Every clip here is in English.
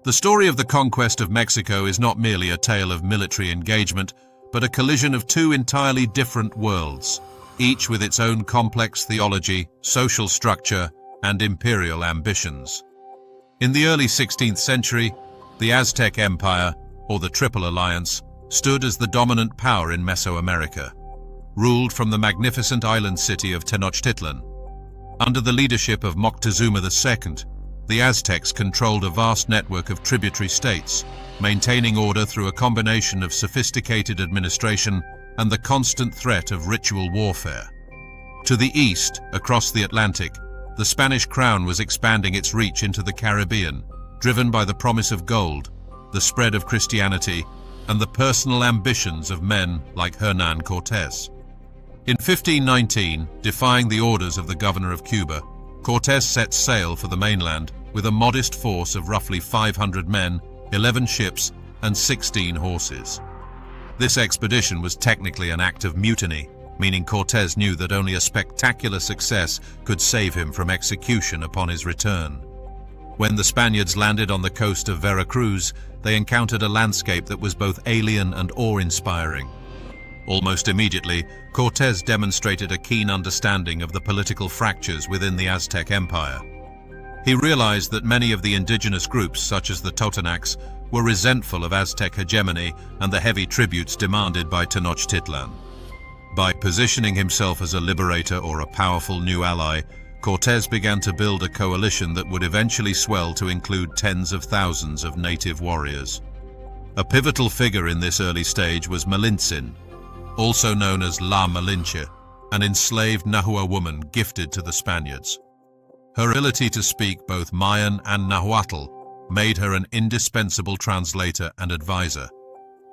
The story of the conquest of Mexico is not merely a tale of military engagement, but a collision of two entirely different worlds, each with its own complex theology, social structure, and imperial ambitions. In the early 16th century, the Aztec Empire, or the Triple Alliance, stood as the dominant power in Mesoamerica, ruled from the magnificent island city of Tenochtitlan. Under the leadership of Moctezuma II, the Aztecs controlled a vast network of tributary states, maintaining order through a combination of sophisticated administration and the constant threat of ritual warfare. To the east, across the Atlantic, the Spanish crown was expanding its reach into the Caribbean, driven by the promise of gold, the spread of Christianity, and the personal ambitions of men like Hernán Cortés. In 1519, defying the orders of the governor of Cuba, Cortés set sail for the mainland with a modest force of roughly 500 men, 11 ships, and 16 horses. This expedition was technically an act of mutiny, meaning Cortés knew that only a spectacular success could save him from execution upon his return. When the Spaniards landed on the coast of Veracruz, they encountered a landscape that was both alien and awe-inspiring. Almost immediately, Cortés demonstrated a keen understanding of the political fractures within the Aztec Empire. He realized that many of the indigenous groups, such as the Totonacs, were resentful of Aztec hegemony and the heavy tributes demanded by Tenochtitlan. By positioning himself as a liberator or a powerful new ally, Cortés began to build a coalition that would eventually swell to include tens of thousands of native warriors. A pivotal figure in this early stage was Malintzin, also known as La Malinche, an enslaved Nahua woman gifted to the Spaniards. Her ability to speak both Mayan and Nahuatl made her an indispensable translator and advisor,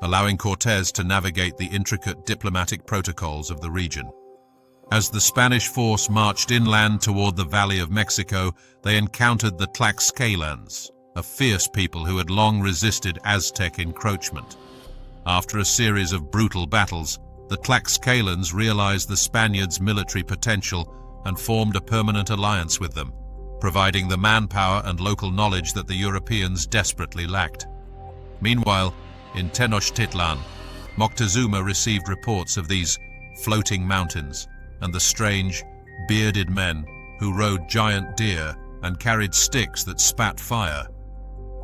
allowing Cortés to navigate the intricate diplomatic protocols of the region. As the Spanish force marched inland toward the Valley of Mexico, they encountered the Tlaxcalans, a fierce people who had long resisted Aztec encroachment. After a series of brutal battles, the Tlaxcalans realized the Spaniards' military potential and formed a permanent alliance with them, providing the manpower and local knowledge that the Europeans desperately lacked. Meanwhile, in Tenochtitlan, Moctezuma received reports of these floating mountains and the strange, bearded men who rode giant deer and carried sticks that spat fire.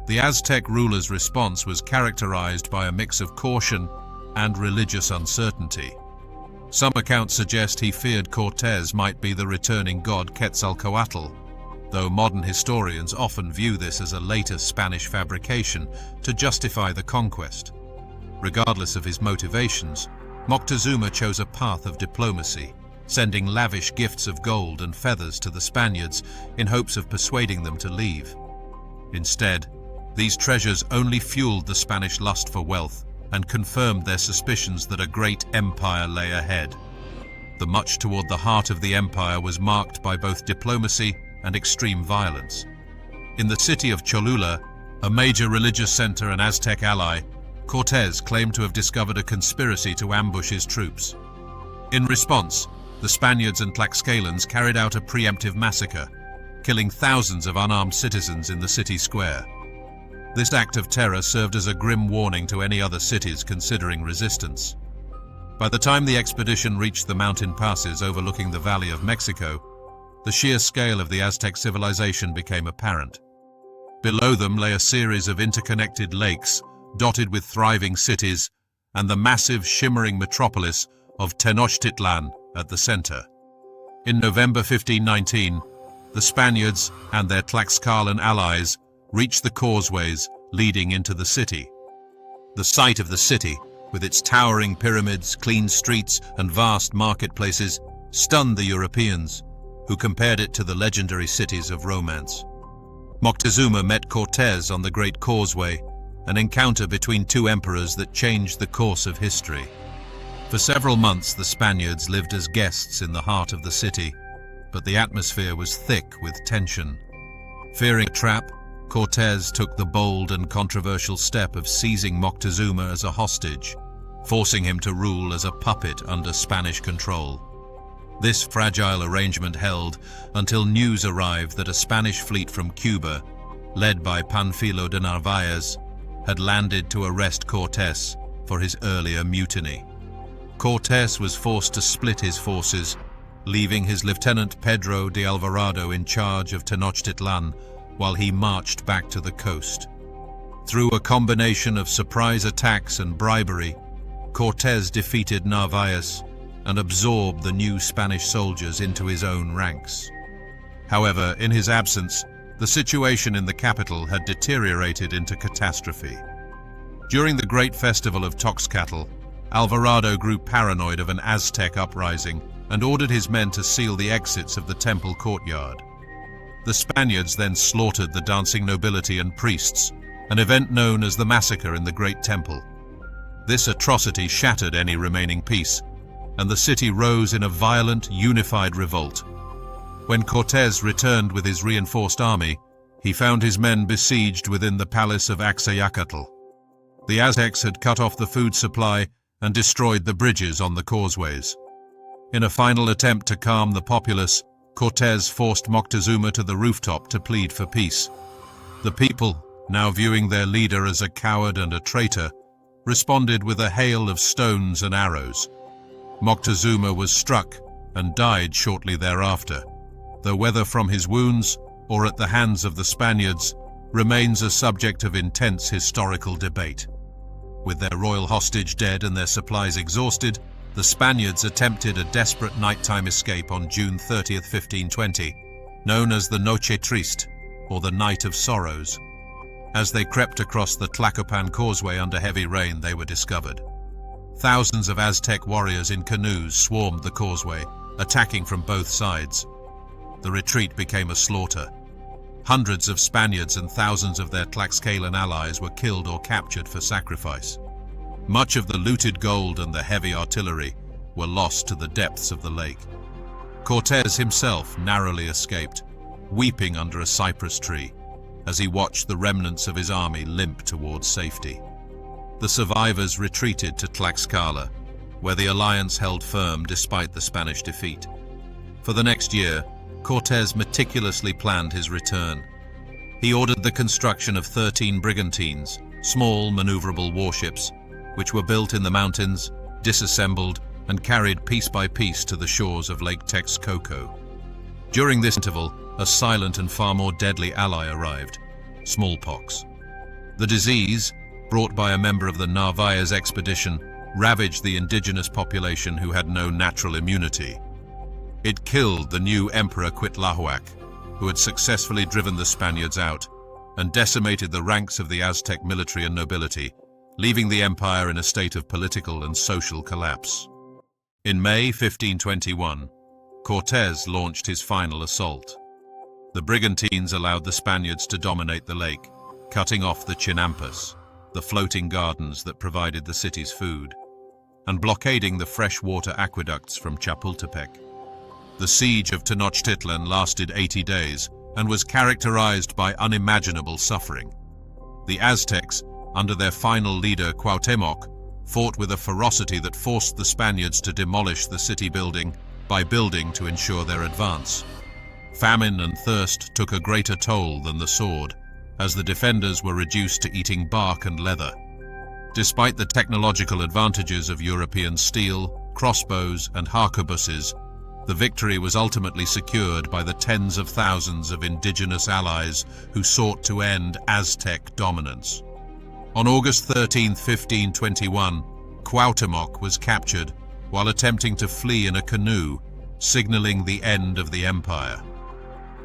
The Aztec ruler's response was characterized by a mix of caution and religious uncertainty. Some accounts suggest he feared Cortés might be the returning god Quetzalcoatl, though modern historians often view this as a later Spanish fabrication to justify the conquest. Regardless of his motivations, Moctezuma chose a path of diplomacy, sending lavish gifts of gold and feathers to the Spaniards in hopes of persuading them to leave. Instead, these treasures only fueled the Spanish lust for wealth and confirmed their suspicions that a great empire lay ahead. The march toward the heart of the empire was marked by both diplomacy and extreme violence. In the city of Cholula, a major religious center and Aztec ally, Cortés claimed to have discovered a conspiracy to ambush his troops. In response, the Spaniards and Tlaxcalans carried out a preemptive massacre, killing thousands of unarmed citizens in the city square. This act of terror served as a grim warning to any other cities considering resistance. By the time the expedition reached the mountain passes overlooking the Valley of Mexico, the sheer scale of the Aztec civilization became apparent. Below them lay a series of interconnected lakes, dotted with thriving cities, and the massive, shimmering metropolis of Tenochtitlan at the center. In November 1519, the Spaniards and their Tlaxcalan allies reached the causeways leading into the city. The sight of the city, with its towering pyramids, clean streets, and vast marketplaces, stunned the Europeans, who compared it to the legendary cities of romance. Moctezuma met Cortés on the Great Causeway, an encounter between two emperors that changed the course of history. For several months, the Spaniards lived as guests in the heart of the city, but the atmosphere was thick with tension. Fearing a trap, Cortés took the bold and controversial step of seizing Moctezuma as a hostage, forcing him to rule as a puppet under Spanish control. This fragile arrangement held until news arrived that a Spanish fleet from Cuba, led by Panfilo de Narvaez, had landed to arrest Cortés for his earlier mutiny. Cortés was forced to split his forces, leaving his lieutenant Pedro de Alvarado in charge of Tenochtitlan while he marched back to the coast. Through a combination of surprise attacks and bribery, Cortés defeated Narvaez and absorbed the new Spanish soldiers into his own ranks. However, in his absence, the situation in the capital had deteriorated into catastrophe. During the great festival of Tlaxcala, Alvarado grew paranoid of an Aztec uprising and ordered his men to seal the exits of the temple courtyard. The Spaniards then slaughtered the dancing nobility and priests, an event known as the Massacre in the Great Temple. This atrocity shattered any remaining peace, and the city rose in a violent, unified revolt. When Cortés returned with his reinforced army, he found his men besieged within the palace of Axayacatl. The Aztecs had cut off the food supply and destroyed the bridges on the causeways. In a final attempt to calm the populace, Cortés forced Moctezuma to the rooftop to plead for peace. The people, now viewing their leader as a coward and a traitor, responded with a hail of stones and arrows. Moctezuma was struck and died shortly thereafter, though whether from his wounds or at the hands of the Spaniards remains a subject of intense historical debate. With their royal hostage dead and their supplies exhausted, the Spaniards attempted a desperate nighttime escape on June 30, 1520, known as the Noche Triste, or the Night of Sorrows. As they crept across the Tlacopan causeway under heavy rain, they were discovered. Thousands of Aztec warriors in canoes swarmed the causeway, attacking from both sides. The retreat became a slaughter. Hundreds of Spaniards and thousands of their Tlaxcalan allies were killed or captured for sacrifice. Much of the looted gold and the heavy artillery were lost to the depths of the lake. Cortés himself narrowly escaped, weeping under a cypress tree, as he watched the remnants of his army limp towards safety. The survivors retreated to Tlaxcala, where the alliance held firm despite the Spanish defeat. For the next year, Cortés meticulously planned his return. He ordered the construction of 13 brigantines, small maneuverable warships, which were built in the mountains, disassembled, and carried piece by piece to the shores of Lake Texcoco. During this interval, a silent and far more deadly ally arrived: smallpox. The disease, brought by a member of the Narvaez expedition, ravaged the indigenous population who had no natural immunity. It killed the new Emperor Cuitláhuac, who had successfully driven the Spaniards out, and decimated the ranks of the Aztec military and nobility, leaving the empire in a state of political and social collapse. In May 1521, Cortés launched his final assault. The brigantines allowed the Spaniards to dominate the lake, cutting off the chinampas, the floating gardens that provided the city's food, and blockading the freshwater aqueducts from Chapultepec. The siege of Tenochtitlan lasted 80 days and was characterized by unimaginable suffering. The Aztecs, under their final leader Cuauhtémoc, fought with a ferocity that forced the Spaniards to demolish the city building by building to ensure their advance. Famine and thirst took a greater toll than the sword, as the defenders were reduced to eating bark and leather. Despite the technological advantages of European steel, crossbows, and harquebuses, the victory was ultimately secured by the tens of thousands of indigenous allies who sought to end Aztec dominance. On August 13, 1521, Cuauhtémoc was captured while attempting to flee in a canoe, signaling the end of the empire.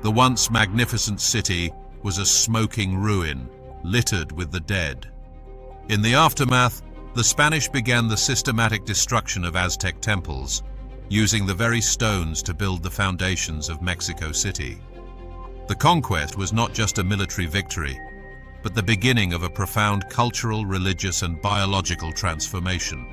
The once magnificent city was a smoking ruin, littered with the dead. In the aftermath, the Spanish began the systematic destruction of Aztec temples, using the very stones to build the foundations of Mexico City. The conquest was not just a military victory, but the beginning of a profound cultural, religious, and biological transformation.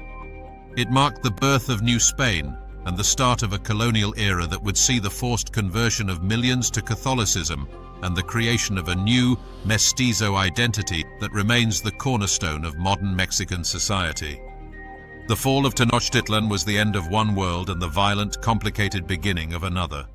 It marked the birth of New Spain and the start of a colonial era that would see the forced conversion of millions to Catholicism and the creation of a new mestizo identity that remains the cornerstone of modern Mexican society. The fall of Tenochtitlan was the end of one world and the violent, complicated beginning of another.